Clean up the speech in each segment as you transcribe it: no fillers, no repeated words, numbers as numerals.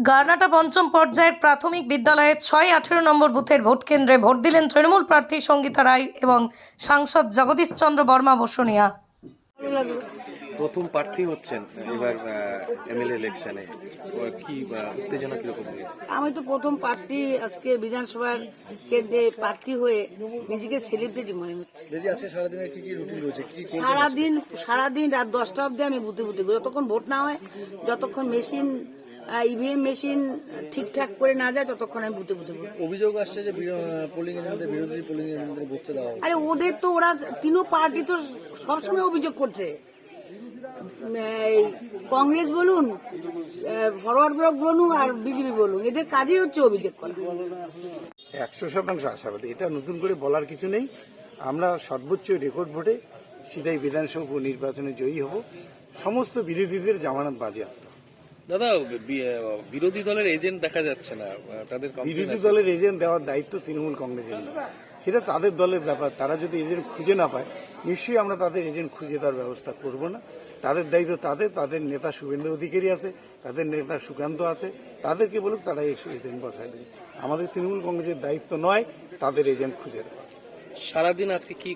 গারনাটা পঞ্চম পর্যায়ের প্রাথমিক বিদ্যালয়ের 6-18 নম্বর বুথের ভোট কেন্দ্রে ভোট দিলেন তৃণমূল প্রার্থী সঙ্গীতা রায় এবং সাংসদ জগদীশ চন্দ্র বর্মা বসুনিয়া। প্রথম প্রার্থী হচ্ছেন এবার এমএলএ ইলেকশনে, কি উত্তেজনা কিরকম হয়েছে? আমি তো প্রথম প্রার্থী, আজকে বিধানসভার কেন্দ্রে প্রার্থী হয়ে নিজেকে সেলিব্রিটি মনে হচ্ছে। সারাদিন রাত 10টা অবধি আমি বুথে যতক্ষণ ভোট না হয়, যতক্ষণ মেশিন ইভিএম মেশিন ঠিকঠাক করে না যায়, ততক্ষণ আমি বুথে অভিযোগ আসছে যে পোলিং এজেন্টদের বিরোধী পোলিং এজেন্টদের বসতে দেওয়া হয়। আরে ওদের তো, ওরা তিনও পার্টি তো সবসময় অভিযোগ করছে। কংগ্রেস বলুন, ফরওয়ার্ড ব্লক বলুন আর বিজেপি বলুন, এদের কাজই হচ্ছে অভিযোগ করা। 100% আশাবাদী, এটা নতুন করে বলার কিছু নেই। আমরা সর্বোচ্চ রেকর্ড ভোটে সিধাই বিধানসভা উপনির্বাচনে জয়ী হব। সমস্ত বিরোধীদের জামানত বাজেয়াপ্ত। দাদা, বিরোধী দলের এজেন্ট দেখা যাচ্ছে না, তাদের বিরোধী দলের এজেন্ট দেওয়ার দায়িত্ব তৃণমূল কংগ্রেসের না, সেটা তাদের দলের ব্যাপার। তারা যদি এজেন্ট খুঁজে না পায়, নিশ্চয়ই আমরা তাদের এজেন্ট খুঁজে দেওয়ার ব্যবস্থা করব না। তাদের দায়িত্ব তাদের নেতা শুভেন্দু অধিকারী আছে, তাদের নেতা সুকান্ত আছে, তাদেরকে বলুক তারা এজেন্ট বসায় দেবে। আমাদের তৃণমূল কংগ্রেসের দায়িত্ব নয় তাদের এজেন্ট খুঁজে দেওয়া। সারাদিন আজকে কি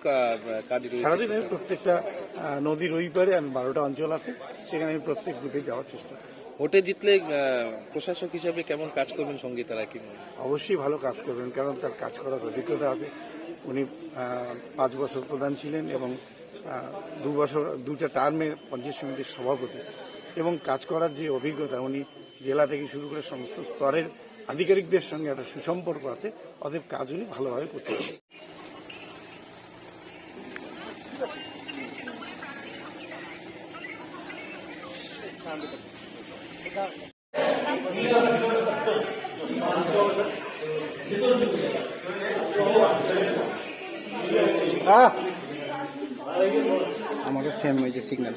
কাজ রয়েছে? সারাদিন আমি প্রত্যেকটা নদীর ওই পারে, আমি 12টা অঞ্চল আছে, সেখানে আমি প্রত্যেক বুথে যাওয়ার চেষ্টা করি। ভোটে জিতলে প্রশাসক হিসাবে কেমন কাজ করবেন সঙ্গীতা রায়? কি অবশ্যই ভালো কাজ করবেন, কারণ তার কাজ করার অভিজ্ঞতা আছে। উনি 5 বছর প্রধান ছিলেন এবং 2 বছর 2টা টার্মে পঞ্চায়েত সমিতির সভাপতি, এবং কাজ করার যে অভিজ্ঞতা, উনি জেলা থেকে শুরু করে সমস্ত স্তরের আধিকারিকদের সঙ্গে একটা সুসম্পর্ক আছে। অতএব কাজ উনি ভালোভাবে করতে পারেন। আমারও সেম হয়েছে সিগন্যাল।